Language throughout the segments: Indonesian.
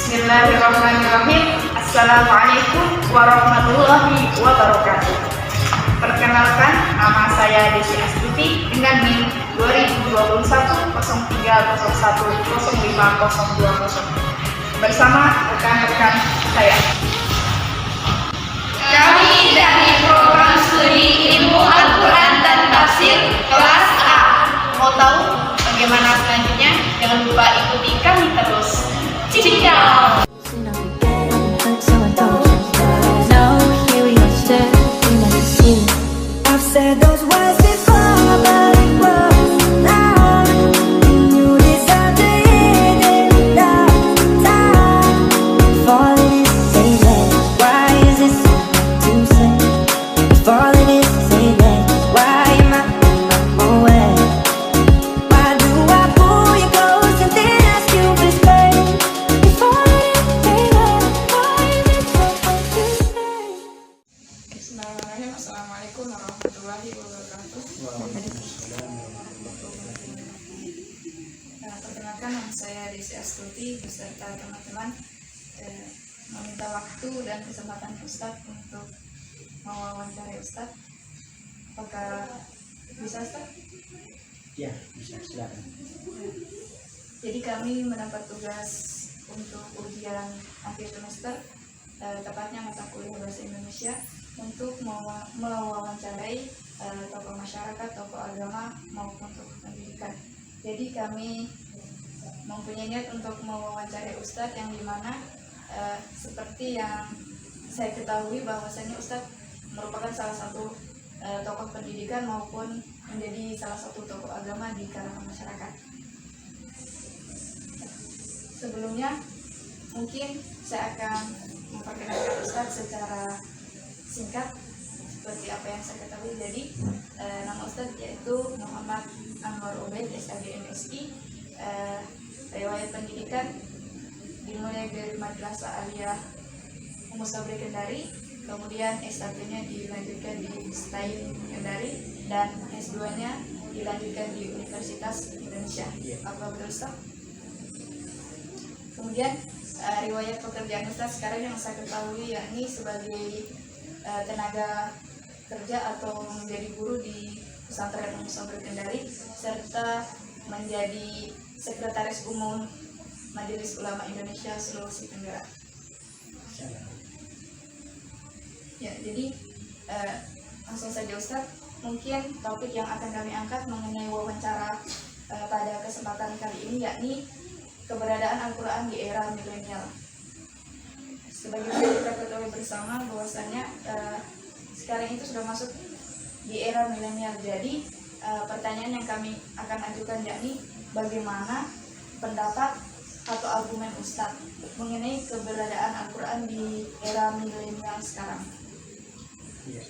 Bismillahirrahmanirrahim. Assalamualaikum warahmatullahi wabarakatuh. Perkenalkan, nama saya Desi Astuti dengan NIM 2021 bersama rekan-rekan saya. Kami dari program studi ilmu Al-Quran dan Tafsir kelas A. Mau tahu bagaimana selanjutnya? Jangan lupa ikuti kami terus. Ciao. Said those words before, but it was now. You deserve to hear them without time. Falling is saying, why is it so hard to say? Falling is saying, why am I on my way? Why do I pull you close and then ask you for space? Falling is saying, why is it so hard to say? Bismillahirrahmanirrahim. Assalamualaikum warahmatullahi wabarakatuh. Perkenalkan, nama saya Desi Astuti beserta teman-teman meminta waktu dan kesempatan Ustadz untuk mewawancarai Ustadz. Apakah bisa, Ustadz? Ya, bisa, silakan. Jadi kami mendapat tugas untuk ujian akhir semester, tepatnya mata kuliah bahasa Indonesia, untuk mewawancarai tokoh masyarakat, tokoh agama maupun tokoh pendidikan. Jadi kami mempunyai niat untuk mewawancarai Ustadz yang dimana seperti yang saya ketahui bahwasanya Ustadz merupakan salah satu tokoh pendidikan maupun menjadi salah satu tokoh agama di kalangan masyarakat. Sebelumnya mungkin saya akan memperkenalkan Ustadz secara singkat seperti apa yang saya ketahui. Jadi nama Ustadz yaitu Muhammad Anwar Ubaid, SAG MSI. Riwayat pendidikan dimulai dari Madrasah Aliyah Ummu Sabri Kendari, kemudian S1-nya dilanjutkan di STAIN Kendari dan S2-nya dilanjutkan di Universitas Indonesia. Apa betul, Ustaz? Kemudian riwayat pekerjaan Ustaz sekarang yang saya ketahui yakni sebagai tenaga kerja atau menjadi guru di Pesantren Ummu Sabri Kendari serta menjadi Sekretaris Umum Majelis Ulama Indonesia Sulawesi Tenggara. Ya, jadi langsung saja Ustadz, mungkin topik yang akan kami angkat mengenai wawancara pada kesempatan kali ini yakni keberadaan Al-Quran di era milenial. Sebagaimana kita ketahui bersama bahwasanya sekarang itu sudah masuk di era milenial. Jadi pertanyaan yang kami akan ajukan yakni bagaimana pendapat atau argumen Ustadz mengenai keberadaan Al-Quran di era milenial sekarang. Ya.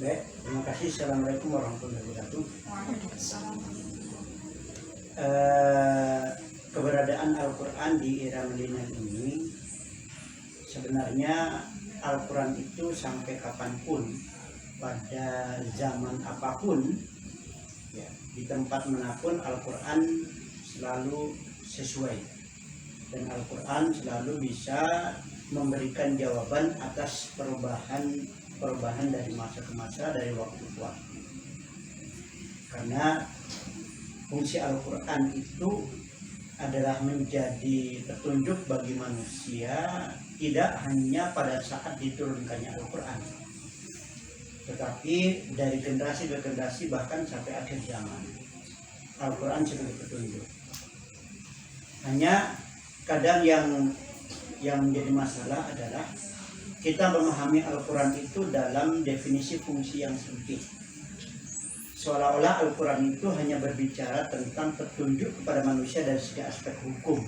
Baik, terima kasih. Assalamualaikum warahmatullahi wabarakatuh. Waalaikumsalam. Keberadaan Al-Quran di era milenial ini sebenarnya Al-Quran itu sampai kapanpun, pada zaman apapun, ya, di tempat manapun Al-Quran selalu sesuai dan Al-Quran selalu bisa memberikan jawaban atas perubahan dari masa ke masa, dari waktu ke waktu. Karena fungsi Al-Quran itu adalah menjadi petunjuk bagi manusia, tidak hanya pada saat diturunkannya Al-Quran, tetapi dari generasi ke generasi bahkan sampai akhir zaman Al-Quran sebagai petunjuk. Hanya kadang yang menjadi masalah adalah kita memahami Al-Quran itu dalam definisi fungsi yang sempit. Seolah-olah Al-Quran itu hanya berbicara tentang petunjuk kepada manusia dari segi aspek hukum.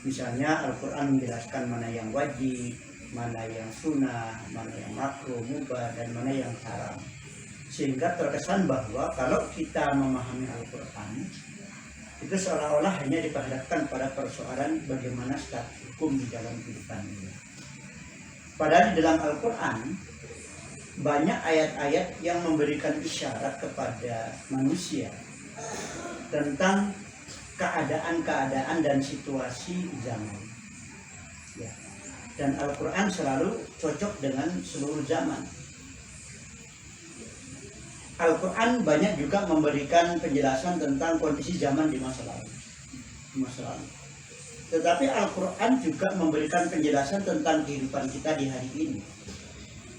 Misalnya Al-Quran menjelaskan mana yang wajib, mana yang sunnah, mana yang makruh, mubah, dan mana yang haram. Sehingga terkesan bahwa kalau kita memahami Al-Quran itu seolah-olah hanya diperhadapkan pada persoalan bagaimana status hukum di dalam kehidupan ini. Padahal di dalam Al-Quran banyak ayat-ayat yang memberikan isyarat kepada manusia tentang keadaan-keadaan dan situasi zaman. Ya. Dan Al-Quran selalu cocok dengan seluruh zaman. Al-Quran banyak juga memberikan penjelasan tentang kondisi zaman di masa lalu. Tetapi Al-Quran juga memberikan penjelasan tentang kehidupan kita di hari ini.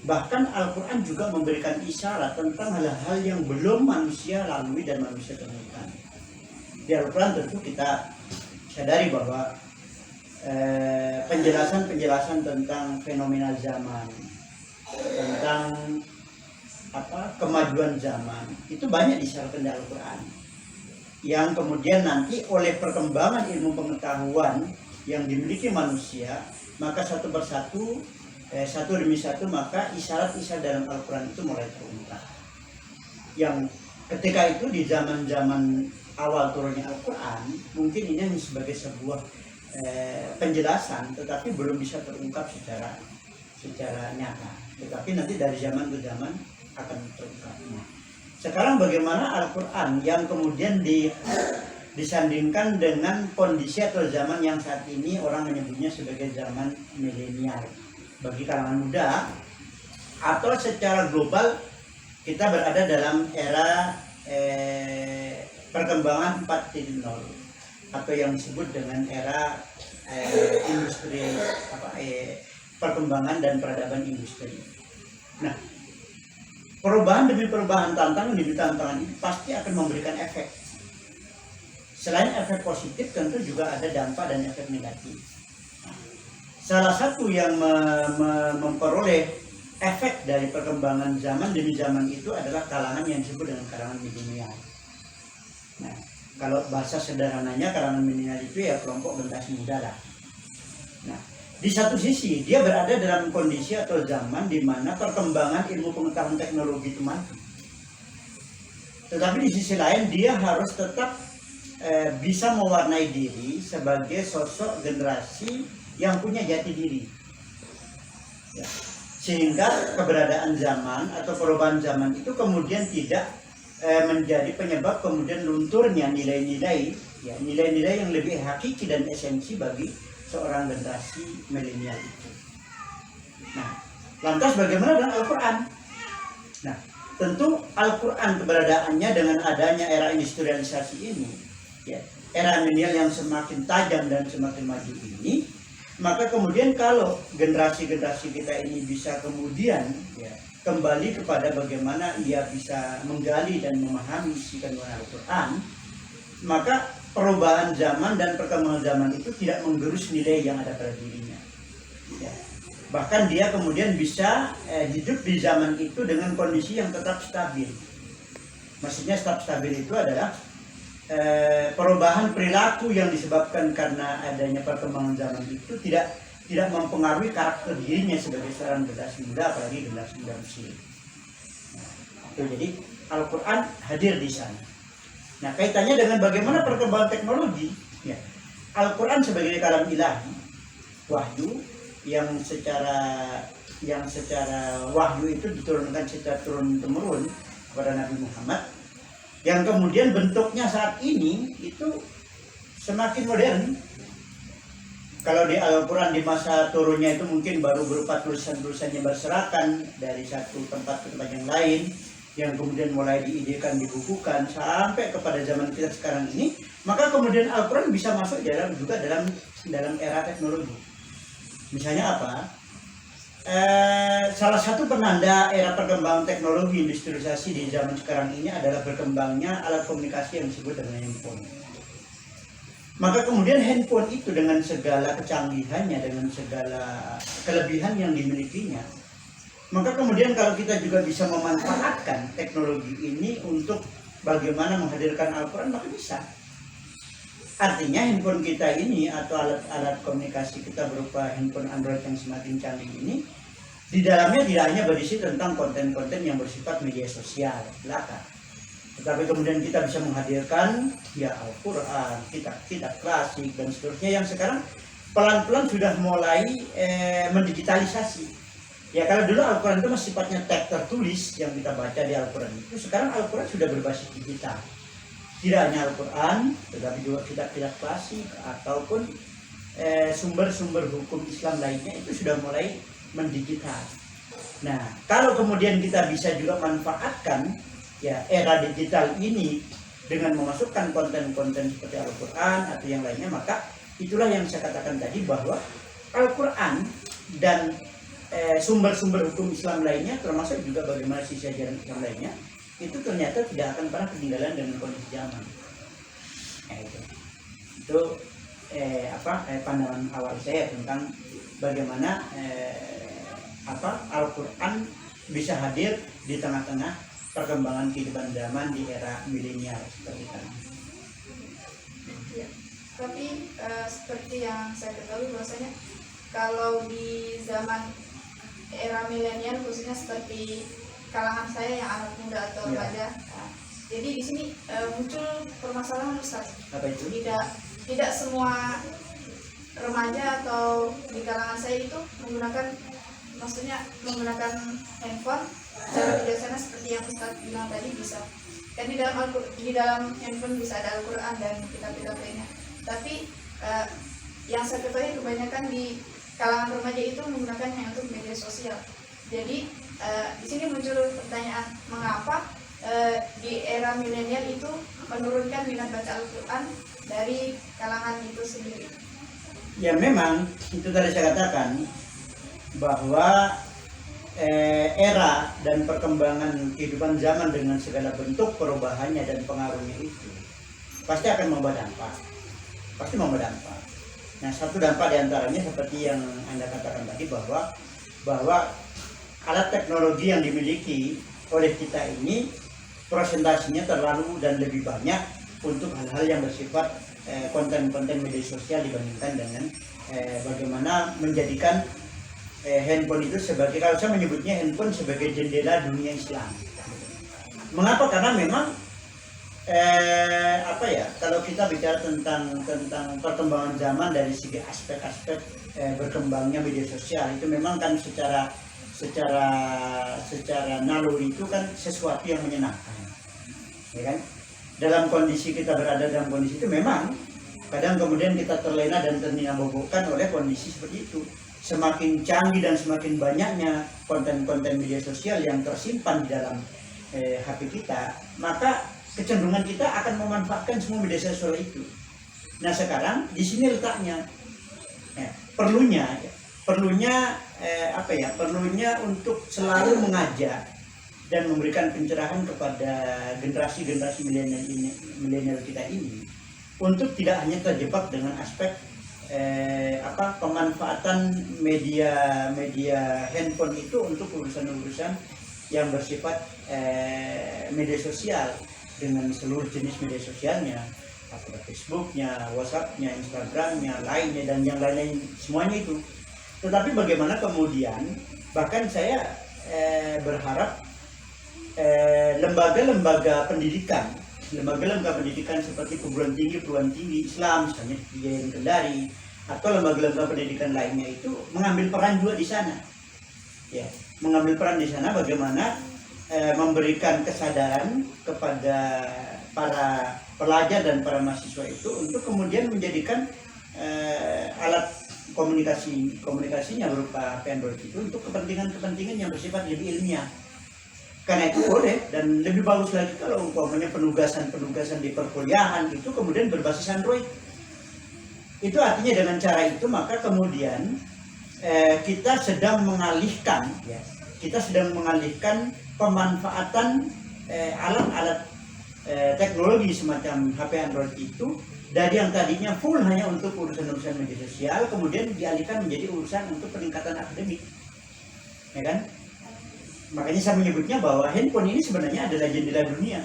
Bahkan Al-Quran juga memberikan isyarat tentang hal-hal yang belum manusia lalui dan manusia temukan. Di Al-Quran tentu kita sadari bahwa penjelasan-penjelasan tentang fenomena zaman, tentang kemajuan zaman, itu banyak disyaratkan di Al-Quran. Yang kemudian nanti oleh perkembangan ilmu pengetahuan yang dimiliki manusia, maka satu persatu, satu demi satu, maka isyarat-isyarat dalam Al-Quran itu mulai terungkap. Yang ketika itu di zaman-zaman awal turunnya Al-Quran, mungkin ini hanya sebagai sebuah penjelasan, tetapi belum bisa terungkap secara nyata. Tetapi nanti dari zaman ke zaman akan terungkapnya. Sekarang bagaimana Al-Quran yang kemudian disandingkan dengan kondisi atau zaman yang saat ini orang menyebutnya sebagai zaman milenial bagi kalangan muda, atau secara global kita berada dalam era perkembangan 4.0 atau yang disebut dengan era industri, perkembangan dan peradaban industri. Nah, perubahan demi perubahan, tantangan demi tantangan ini pasti akan memberikan efek. Selain efek positif, tentu juga ada dampak dan efek negatif. Salah satu yang memperoleh efek dari perkembangan zaman demi zaman itu adalah kalangan yang disebut dengan kalangan milenial. Nah, kalau bahasa sederhananya kalangan milenial itu ya kelompok generasi muda lah. Nah, di satu sisi dia berada dalam kondisi atau zaman di mana perkembangan ilmu pengetahuan teknologi itu maju. Tetapi di sisi lain dia harus tetap bisa mewarnai diri sebagai sosok generasi yang punya jati diri. Ya. Sehingga keberadaan zaman atau perubahan zaman itu kemudian tidak menjadi penyebab kemudian lunturnya nilai-nilai, ya, nilai-nilai yang lebih hakiki dan esensi bagi seorang generasi milenial itu. Nah, lantas bagaimana dengan Al-Quran? Nah, tentu Al-Quran keberadaannya dengan adanya era industrialisasi ini, ya, era milenial yang semakin tajam dan semakin maju ini, maka kemudian kalau generasi-generasi kita ini bisa kemudian ya, kembali kepada bagaimana ia bisa menggali dan memahami isi kandungan Al-Quran, maka perubahan zaman dan perkembangan zaman itu tidak menggerus nilai yang ada pada dirinya. Ya. Bahkan dia kemudian bisa hidup di zaman itu dengan kondisi yang tetap stabil. Maksudnya tetap stabil itu adalah perubahan perilaku yang disebabkan karena adanya perkembangan zaman itu tidak mempengaruhi karakter dirinya sebagai seorang generasi muda, apalagi generasi muda muslim. Nah, jadi Al-Quran hadir di sana. Nah, kaitannya dengan bagaimana perkembangan teknologi, ya, Al-Quran sebagai kalam ilahi, wahyu yang secara wahyu itu diturunkan secara turun-temurun kepada Nabi Muhammad, yang kemudian bentuknya saat ini itu semakin modern. Kalau di Al-Quran di masa turunnya itu mungkin baru berupa tulisan-tulisan yang berserakan dari satu tempat ke tempat yang lain, yang kemudian mulai diidekan, dibukukan sampai kepada zaman kita sekarang ini, maka kemudian Al-Quran bisa masuk juga dalam era teknologi. Misalnya apa? Salah satu penanda era perkembangan teknologi industrialisasi di zaman sekarang ini adalah berkembangnya alat komunikasi yang disebut dengan handphone. Maka kemudian handphone itu dengan segala kecanggihannya, dengan segala kelebihan yang dimilikinya, maka kemudian kalau kita juga bisa memanfaatkan teknologi ini untuk bagaimana menghadirkan Al-Quran, maka bisa. Artinya handphone kita ini atau alat komunikasi kita berupa handphone Android yang semakin canggih ini, di dalamnya tidak hanya berisi tentang konten-konten yang bersifat media sosial belaka, tetapi kemudian kita bisa menghadirkan ya Al-Quran, kitab-kitab klasik dan seterusnya yang sekarang pelan-pelan sudah mulai mendigitalisasi. Ya, kalau dulu Al-Quran itu masih sifatnya teks tertulis yang kita baca di Al-Quran itu, sekarang Al-Quran sudah berbasis digital. tidak hanya Al-Quran, tetapi juga kitab-kitab klasik ataupun sumber-sumber hukum Islam lainnya itu sudah mulai mendigital. Nah, kalau kemudian kita bisa juga manfaatkan ya era digital ini dengan memasukkan konten-konten seperti Al-Quran atau yang lainnya, maka itulah yang saya katakan tadi bahwa Al-Quran dan sumber-sumber hukum Islam lainnya, termasuk juga bagaimana sisi ajaran Islam lainnya, itu ternyata tidak akan pernah ketinggalan dengan kondisi zaman. Itu pandangan awal saya tentang bagaimana Al-Quran bisa hadir di tengah-tengah perkembangan kehidupan zaman di era milenial seperti tadi. Ya. Tapi seperti yang saya ketahui bahwasanya kalau di zaman era milenial khususnya seperti kalangan saya yang anak muda atau remaja, jadi di sini muncul permasalahan Ustaz. Apa itu? Tidak semua remaja atau di kalangan saya itu menggunakan handphone secara bijaksana seperti yang Ustaz bilang tadi bisa. Kan di dalam handphone bisa ada Al-Quran dan kitab-kitab lainnya. Tapi yang saya ketahui kebanyakan di kalangan remaja itu menggunakannya untuk media sosial. Jadi di sini muncul pertanyaan, mengapa di era milenial itu menurunkan minat baca Al-Quran dari kalangan itu sendiri? Ya memang itu tadi saya katakan bahwa era dan perkembangan kehidupan zaman dengan segala bentuk perubahannya dan pengaruhnya itu pasti akan membawa dampak. Nah, satu dampak diantaranya seperti yang Anda katakan tadi bahwa alat teknologi yang dimiliki oleh kita ini presentasinya terlalu dan lebih banyak untuk hal-hal yang bersifat konten-konten media sosial dibandingkan dengan bagaimana menjadikan handphone itu sebagai, kalau saya menyebutnya handphone sebagai jendela dunia Islam. Mengapa? Karena memang kalau kita bicara tentang perkembangan zaman dari segi aspek-aspek berkembangnya media sosial, itu memang kan secara naluri itu kan sesuatu yang menyenangkan, ya kan? Dalam kondisi kita berada dalam kondisi itu memang kadang kemudian kita terlena dan terniambobokkan oleh kondisi seperti itu. Semakin canggih dan semakin banyaknya konten-konten media sosial yang tersimpan di dalam HP kita, maka kecenderungan kita akan memanfaatkan semua media sosial itu. Nah, sekarang di sini letaknya perlunya untuk selalu mengajak dan memberikan pencerahan kepada generasi milenial kita ini untuk tidak hanya terjebak dengan aspek pemanfaatan media handphone itu untuk urusan-urusan yang bersifat media sosial dengan seluruh jenis media sosialnya, Facebooknya, WhatsAppnya, Instagramnya, lainnya dan yang lain-lain semuanya itu. Tetapi bagaimana kemudian bahkan saya berharap lembaga-lembaga pendidikan seperti perguruan tinggi Islam misalnya di Kendari atau lembaga-lembaga pendidikan lainnya itu mengambil peran juga di sana. Ya, mengambil peran di sana bagaimana memberikan kesadaran kepada para pelajar dan para mahasiswa itu untuk kemudian menjadikan alat komunikasinya berupa Android itu untuk kepentingan yang bersifat lebih ilmiah. Karena itu boleh dan lebih bagus lagi kalau umpamanya penugasan di perkuliahan itu kemudian berbasis Android. Itu artinya dengan cara itu maka kemudian kita sedang mengalihkan pemanfaatan alat-alat teknologi semacam HP Android itu dari yang tadinya full hanya untuk urusan-urusan media sosial kemudian dialihkan menjadi urusan untuk peningkatan akademik, ya kan? Makanya saya menyebutnya bahwa handphone ini sebenarnya adalah jendela dunia,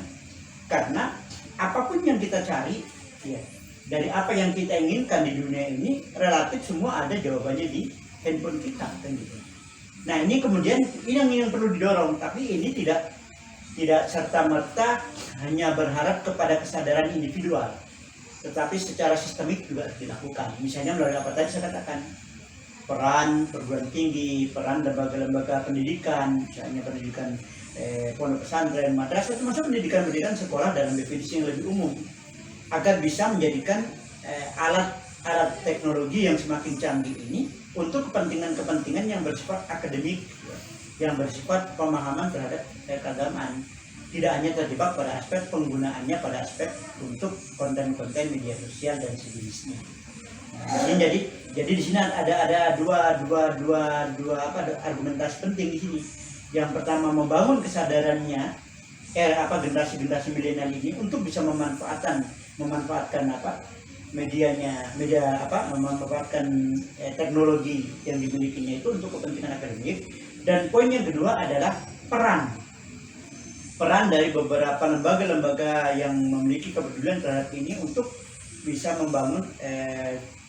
karena apapun yang kita cari, ya, dari apa yang kita inginkan di dunia ini relatif semua ada jawabannya di handphone kita, kan gitu. Nah ini kemudian ini yang perlu didorong, tapi ini tidak serta-merta hanya berharap kepada kesadaran individual, tetapi secara sistemik juga harus dilakukan. Misalnya melalui apa tadi saya katakan, peran perguruan tinggi, peran lembaga-lembaga pendidikan, misalnya pendidikan pondok pesantren, madrasah, termasuk pendidikan sekolah dalam definisi yang lebih umum, agar bisa menjadikan alat teknologi yang semakin canggih ini untuk kepentingan-kepentingan yang bersifat akademik, yang bersifat pemahaman terhadap keagamaan, tidak hanya terjebak pada aspek penggunaannya pada aspek untuk konten-konten media sosial dan sejenisnya. Nah, jadi di sini ada dua argumentasi penting di sini. Yang pertama, membangun kesadarannya generasi milenial ini untuk bisa memanfaatkan memanfaatkan teknologi yang dimilikinya itu untuk kepentingan akademik. Dan poin yang kedua adalah peran dari beberapa lembaga-lembaga yang memiliki kepedulian terhadap ini untuk bisa membangun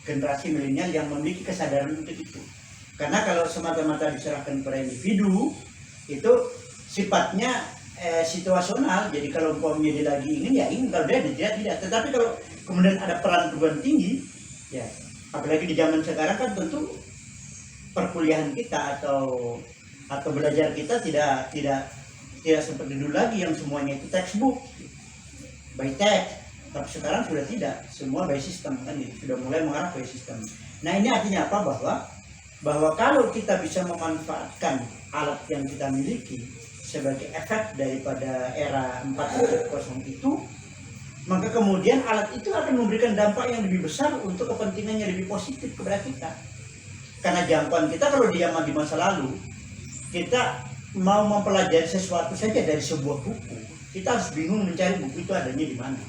generasi milenial yang memiliki kesadaran untuk itu. Karena kalau semata-mata diserahkan kepada individu, itu sifatnya situasional. Jadi kalau umpamanya dia lagi ingin, ya ingin, kalau dia tidak. Tetapi kalau kemudian ada peran perguruan tinggi, ya apalagi di zaman sekarang kan tentu perkuliahan kita atau belajar kita tidak seperti dulu lagi yang semuanya itu textbook by text. Tapi sekarang sudah tidak, semua by system kan gitu, sudah mulai mengarah by system. Nah ini artinya apa? Bahwa kalau kita bisa memanfaatkan alat yang kita miliki sebagai efek daripada era 4.0 itu, maka kemudian alat itu akan memberikan dampak yang lebih besar untuk kepentingan yang lebih positif kepada kita. Karena jangkauan kita kalau di masa lalu, kita mau mempelajari sesuatu saja dari sebuah buku, kita harus bingung mencari buku itu adanya di mana.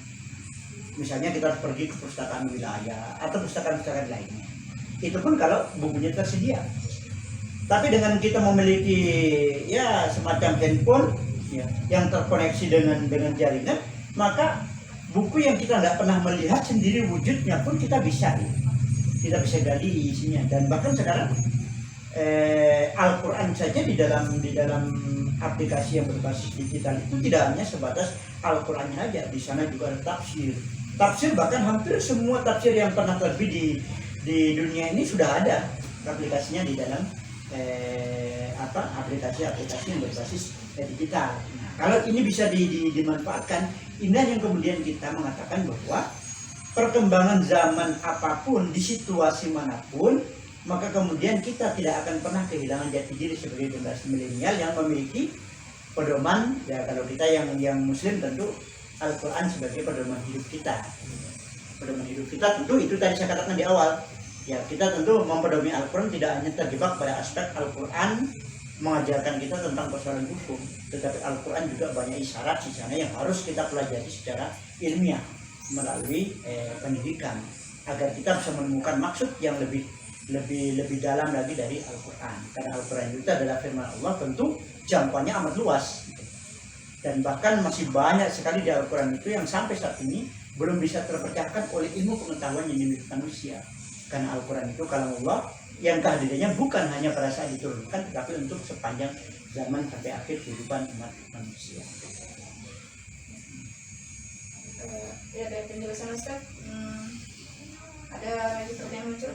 Misalnya kita harus pergi ke perpustakaan wilayah atau perpustakaan lainnya. Itu pun kalau bukunya tersedia. Tapi dengan kita memiliki ya semacam handphone ya, yang terkoneksi dengan jaringan, maka buku yang kita nggak pernah melihat sendiri wujudnya pun kita bisa gali isinya. Dan bahkan sekarang Al-Quran saja di dalam aplikasi yang berbasis digital itu tidak hanya sebatas Al-Qurannya aja, di sana juga ada tafsir, bahkan hampir semua tafsir yang pernah terbit di dunia ini sudah ada aplikasinya di dalam aplikasi yang berbasis digital. Nah, kalau ini bisa dimanfaatkan, inilah yang kemudian kita mengatakan bahwa perkembangan zaman apapun di situasi manapun, maka kemudian kita tidak akan pernah kehilangan jati diri sebagai generasi milenial yang memiliki pedoman, ya kalau kita yang muslim tentu Al-Quran sebagai pedoman hidup kita. Pedoman hidup kita tentu itu tadi saya katakan di awal, ya kita tentu mempedomani Al-Quran tidak hanya terjebak pada aspek Al-Quran mengajarkan kita tentang persoalan hukum, tetapi Al-Quran juga banyak isyarat di sana yang harus kita pelajari secara ilmiah melalui pendidikan, agar kita bisa menemukan maksud yang lebih dalam lagi dari Al-Quran. Karena Al-Quran itu adalah firman Allah, tentu jangkauannya amat luas. Dan bahkan masih banyak sekali di Al-Quran itu yang sampai saat ini belum bisa terpecahkan oleh ilmu pengetahuan yang dimiliki manusia. Karena Al-Quran itu kalam Allah yang kehadirannya bukan hanya pada saat diturunkan, tetapi untuk sepanjang zaman sampai akhir kehidupan umat manusia. Ya, dari penjelasan Ustaz, ada lagi pertanyaan muncul.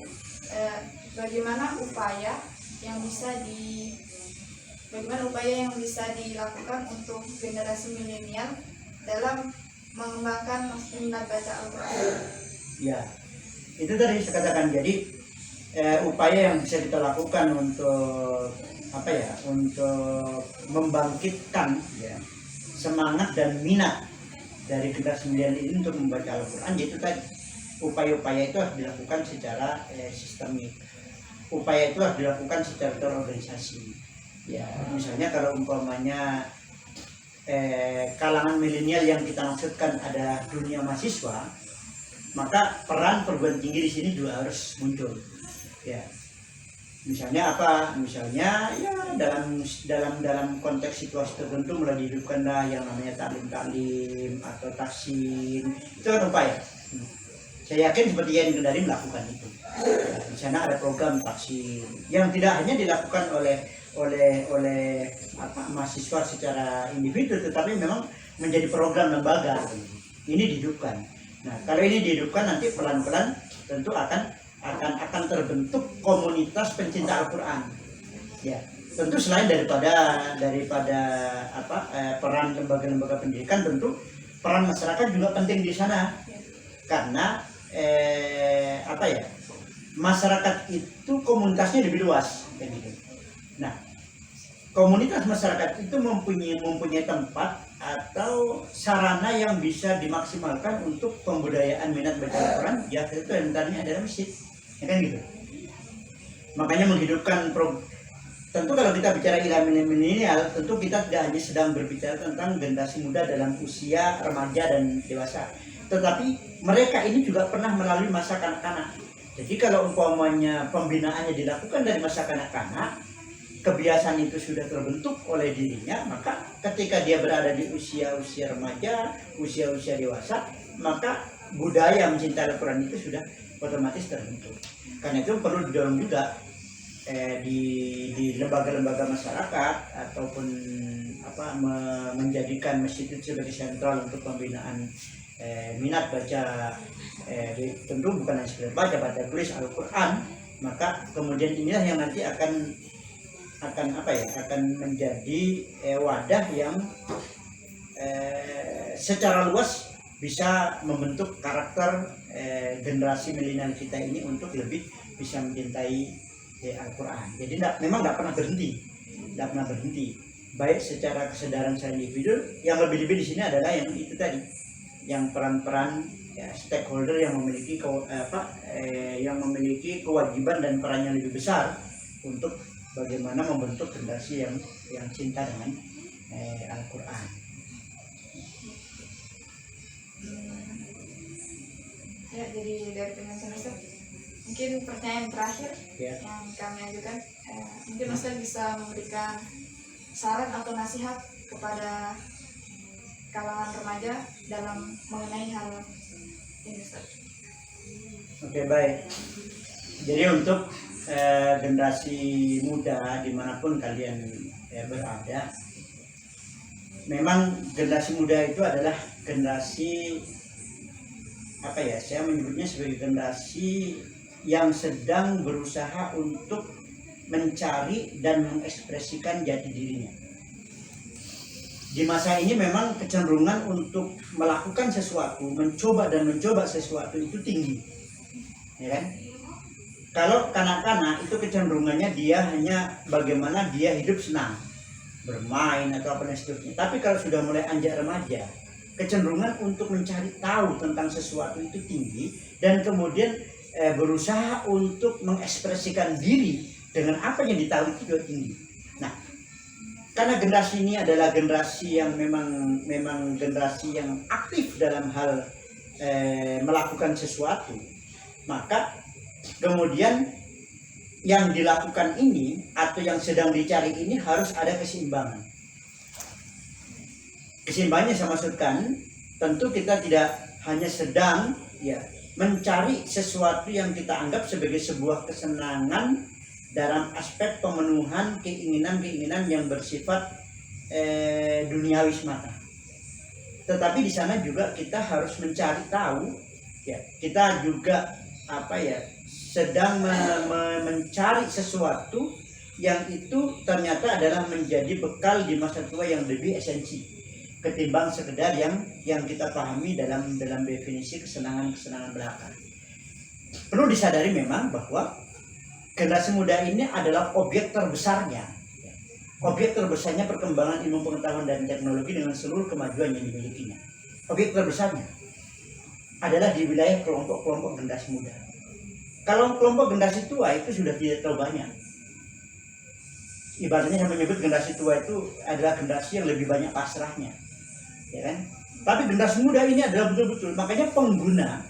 Bagaimana upaya yang bisa dilakukan untuk generasi milenial dalam mengembangkan minat baca Al-Quran? Ya, itu tadi saya katakan. Jadi upaya yang bisa kita lakukan untuk untuk membangkitkan ya, semangat dan minat dari generasi milenial ini untuk membaca Al-Quran, yaitu tadi upaya-upaya itu harus dilakukan secara sistemik. Upaya itu harus dilakukan secara terorganisasi. Ya, misalnya kalau umpamanya kalangan milenial yang kita maksudkan ada dunia mahasiswa, maka peran perguruan tinggi di sini juga harus muncul. Ya, misalnya apa? Misalnya ya dalam konteks situasi tertentu mulai dihidupkanlah yang namanya taklim atau taksin. Itu kan upaya. Saya yakin seperti yang di Kendari melakukan itu. Ya, di sana ada program taksin yang tidak hanya dilakukan oleh mahasiswa secara individu, tetapi memang menjadi program lembaga. Ini dihidupkan. Nah, kalau ini dihidupkan nanti pelan-pelan tentu akan terbentuk komunitas pencinta Al-Quran. Ya, tentu selain daripada peran lembaga-lembaga pendidikan, tentu peran masyarakat juga penting di sana, karena masyarakat itu komunitasnya lebih luas kayak gitu. Nah, komunitas masyarakat itu mempunyai tempat atau sarana yang bisa dimaksimalkan untuk pembudayaan minat baca Al-Quran. Ya, itu yang tadinya adalah masjid, ya kan gitu. Makanya menghidupkan tentu kalau kita bicara milenial, tentu kita tidak hanya sedang berbicara tentang generasi muda dalam usia remaja dan dewasa, tetapi mereka ini juga pernah melalui masa kanak-kanak. Jadi kalau umpamanya pembinaannya dilakukan dari masa kanak-kanak, kebiasaan itu sudah terbentuk oleh dirinya, maka ketika dia berada di usia-usia remaja, usia-usia dewasa, maka budaya mencintai Al-Quran itu sudah otomatis terbentuk. Karena itu perlu didorong juga di lembaga-lembaga masyarakat ataupun menjadikan masjid itu sebagai sentral untuk pembinaan minat baca, tentu bukan hanya sekedar baca tulis Al-Quran. Maka kemudian inilah yang nanti akan menjadi wadah yang secara luas bisa membentuk karakter generasi milenial kita ini untuk lebih bisa mencintai Al-Quran. Jadi memang nggak pernah berhenti, baik secara kesadaran secara individu. Yang lebih-lebih di sini adalah yang itu tadi, yang peran-peran stakeholder yang memiliki kewajiban dan peran yang lebih besar untuk bagaimana membentuk generasi yang cinta dengan Al-Quran. Ya, jadi dari penjelasan Ustaz, mungkin pertanyaan terakhir Ya. yang kami ajukan, mungkin Ustaz bisa memberikan saran atau nasihat kepada kalangan remaja dalam mengenai hal ini, Ustaz. Oke, baik. Jadi untuk generasi muda dimanapun kalian berada, memang generasi muda itu adalah generasi saya menyebutnya sebagai generasi yang sedang berusaha untuk mencari dan mengekspresikan jati dirinya. Di masa ini memang kecenderungan untuk melakukan sesuatu, mencoba sesuatu itu tinggi, ya kan? Kalau kanak-kanak itu kecenderungannya dia hanya bagaimana dia hidup senang, bermain atau apa dan seterusnya. Tapi kalau sudah mulai anjak remaja, kecenderungan untuk mencari tahu tentang sesuatu itu tinggi, dan kemudian berusaha untuk mengekspresikan diri dengan apa yang ditahu itu juga tinggi. Nah, karena generasi ini adalah generasi yang memang generasi yang aktif dalam hal melakukan sesuatu, maka kemudian yang dilakukan ini atau yang sedang dicari ini harus ada keseimbangan. Keseimbangannya saya maksudkan, tentu kita tidak hanya sedang mencari sesuatu yang kita anggap sebagai sebuah kesenangan dalam aspek pemenuhan keinginan-keinginan yang bersifat duniawi semata. Tetapi di sana juga kita harus mencari tahu, kita juga sedang mencari sesuatu yang itu ternyata adalah menjadi bekal di masa tua yang lebih esensi ketimbang sekedar yang kita pahami dalam definisi kesenangan belaka. Perlu disadari memang bahwa generasi muda ini adalah objek terbesarnya perkembangan ilmu pengetahuan dan teknologi dengan seluruh kemajuan yang dimilikinya. Objek terbesarnya adalah di wilayah kelompok-kelompok generasi muda. Kalau kelompok generasi tua itu sudah tidak terlalu banyak. Ibaratnya saya menyebut generasi tua itu adalah generasi yang lebih banyak pasrahnya, ya kan? Tapi generasi muda ini adalah betul-betul, makanya pengguna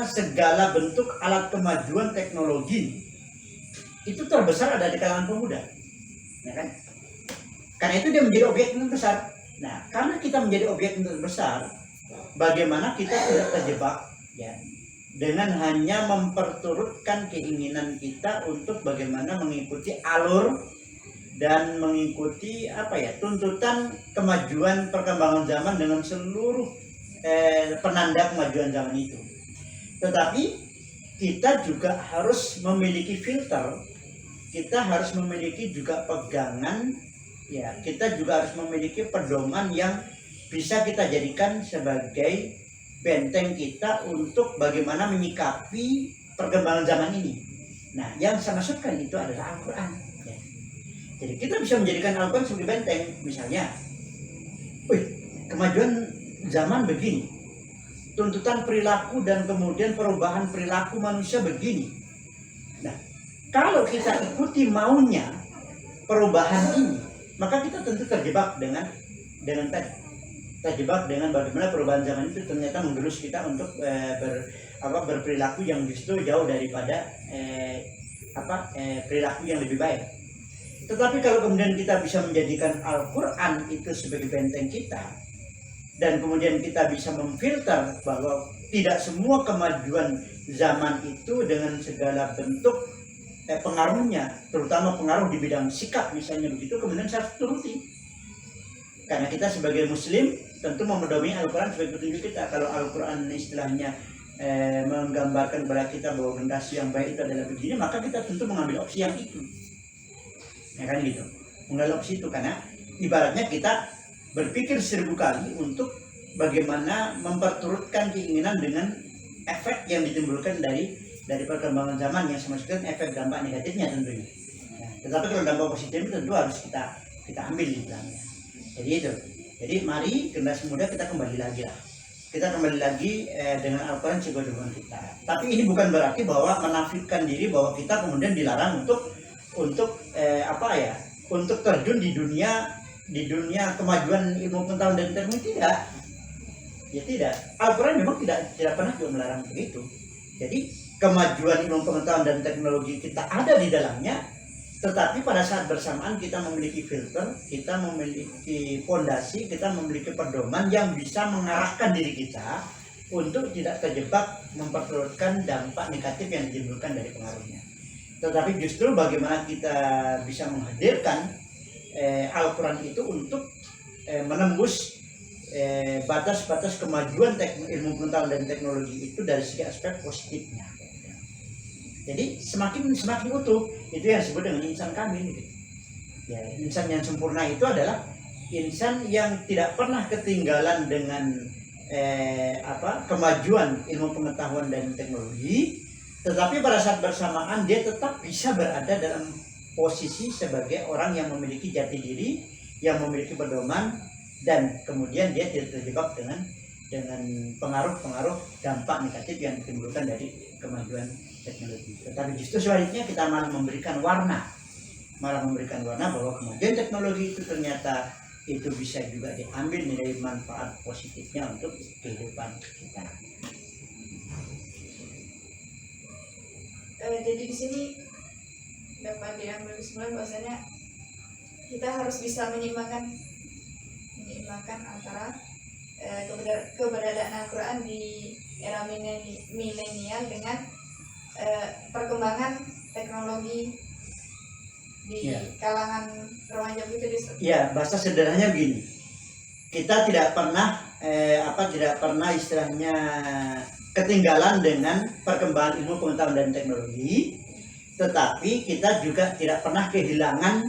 segala bentuk alat kemajuan teknologi itu terbesar ada di kalangan pemuda, ya kan? Karena itu dia menjadi objek yang terbesar. Nah, karena kita menjadi objek yang terbesar, bagaimana kita tidak terjebak dengan hanya memperturutkan keinginan kita untuk bagaimana mengikuti alur dan mengikuti tuntutan kemajuan perkembangan zaman dengan seluruh penanda kemajuan zaman itu. Tetapi kita juga harus memiliki filter kita harus memiliki juga pegangan, ya kita juga harus memiliki pedoman yang bisa kita jadikan sebagai benteng kita untuk bagaimana menyikapi perkembangan zaman ini. Nah, yang saya maksudkan itu adalah Al-Quran. Ya. Jadi kita bisa menjadikan Al-Quran sebagai benteng. Misalnya, kemajuan zaman begini, tuntutan perilaku dan kemudian perubahan perilaku manusia begini. Nah, kalau kita ikuti maunya perubahan ini, maka kita tentu terjebak dengan terjebak dengan bagaimana perubahan zaman itu ternyata menggerus kita untuk berperilaku yang justru jauh daripada perilaku yang lebih baik. Tetapi kalau kemudian kita bisa menjadikan Al-Quran itu sebagai benteng kita, dan kemudian kita bisa memfilter bahwa tidak semua kemajuan zaman itu dengan segala bentuk pengaruhnya, terutama pengaruh di bidang sikap misalnya begitu, kemudian saya harus turuti. Karena kita sebagai muslim tentu memedomi Al-Quran sebagai petunjuk kita. Kalau Al-Quran istilahnya menggambarkan kepada kita bahwa generasi yang baik itu adalah begini, maka kita tentu mengambil opsi yang itu. Ya kan gitu. Mengambil opsi itu karena ibaratnya kita berpikir 1000 kali untuk bagaimana memperturutkan keinginan dengan efek yang ditimbulkan dari perkembangan zaman yang sama sekali efek dampak negatifnya tentunya. Nah, tetapi kalau dampak positif tentu harus kita ambil di dalamnya. Jadi itu. Jadi mari generasi muda kita kembali lagi lah. Kita kembali lagi dengan Al-Quran sebagai pedoman kita. Tapi ini bukan berarti bahwa menafikan diri bahwa kita kemudian dilarang untuk untuk terjun di dunia kemajuan ilmu pengetahuan dan teknologi. Tidak. Ya tidak. Al-Quran memang tidak pernah juga melarang begitu. Jadi kemajuan ilmu pengetahuan dan teknologi kita ada di dalamnya, tetapi pada saat bersamaan kita memiliki filter, kita memiliki fondasi, kita memiliki pedoman yang bisa mengarahkan diri kita untuk tidak terjebak memperturutkan dampak negatif yang ditimbulkan dari pengaruhnya. Tetapi justru bagaimana kita bisa menghadirkan Al-Quran itu untuk menembus batas-batas kemajuan ilmu pengetahuan dan teknologi itu dari segi aspek positifnya. Jadi semakin utuh, itu yang disebut dengan insan kamil. Ya, insan yang sempurna itu adalah insan yang tidak pernah ketinggalan dengan kemajuan ilmu pengetahuan dan teknologi, tetapi pada saat bersamaan dia tetap bisa berada dalam posisi sebagai orang yang memiliki jati diri, yang memiliki pedoman, dan kemudian dia tidak terjebak dengan pengaruh-pengaruh dampak negatif yang ditimbulkan dari kemajuan teknologi. Tetapi justru sebaliknya kita malah memberikan warna bahwa kemajuan teknologi itu ternyata itu bisa juga diambil nilai manfaat positifnya untuk kehidupan kita. Jadi di sini dapat diambil kesimpulan bahwasanya kita harus bisa menyeimbangkan antara keberadaan Al-Quran di era milenial dengan perkembangan teknologi di kalangan remaja itu. Ya, bahasa sederhananya begini. Kita tidak pernah istilahnya ketinggalan dengan perkembangan ilmu pengetahuan dan teknologi, tetapi kita juga tidak pernah kehilangan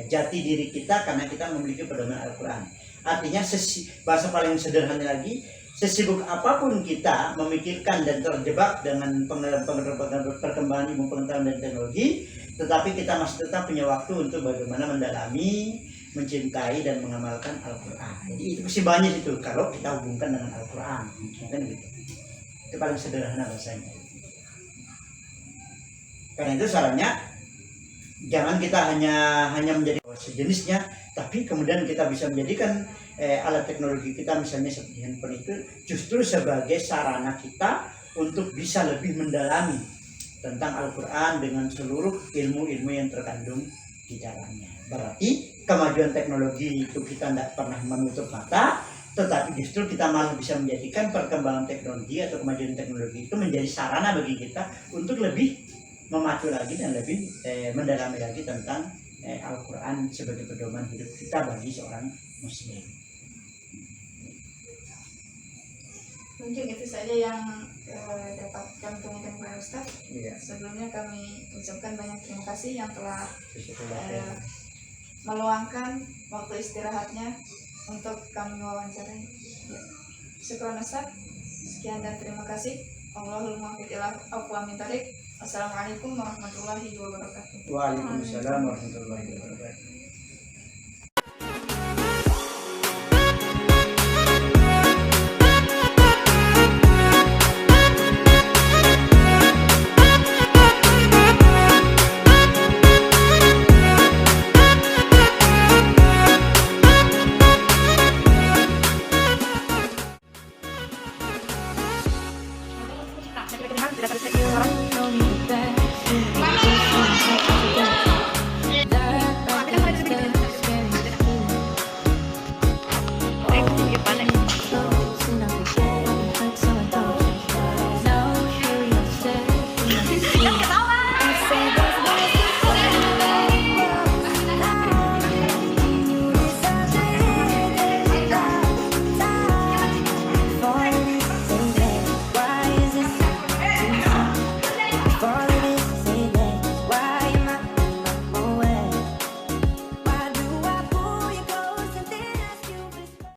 jati diri kita karena kita memiliki pedoman Al-Quran. Artinya bahasa paling sederhana lagi, sesibuk apapun kita memikirkan dan terjebak dengan perkembangan ilmu pengetahuan dan teknologi, tetapi kita masih tetap punya waktu untuk bagaimana mendalami, mencintai dan mengamalkan Al-Quran. Jadi itu kesimbangannya itu kalau kita hubungkan dengan Al-Quran, kan gitu. Itu paling sederhana bahasanya. Karena itu sarannya jangan kita hanya menjadi sejenisnya, tapi kemudian kita bisa menjadikan alat teknologi kita misalnya seperti handphone itu justru sebagai sarana kita untuk bisa lebih mendalami tentang Al-Quran dengan seluruh ilmu-ilmu yang terkandung di dalamnya. Berarti kemajuan teknologi itu kita tidak pernah menutup mata, tetapi justru kita malah bisa menjadikan perkembangan teknologi atau kemajuan teknologi itu menjadi sarana bagi kita untuk lebih memacu lagi dan lebih mendalami lagi tentang Al-Quran sebagai pedoman hidup kita bagi seorang muslim. Mungkin itu saja yang dapat kami tanyakan kepada Ustaz. Iya. Sebelumnya kami ucapkan banyak terima kasih yang telah Bismillah. meluangkan waktu istirahatnya untuk kami wawancarai. Ya. Syukran Ustaz. Sekian dan terima kasih. Allahul muwaffiq ila aqwamit thoriq. Assalamualaikum warahmatullahi wabarakatuh. Waalaikumsalam warahmatullahi wabarakatuh.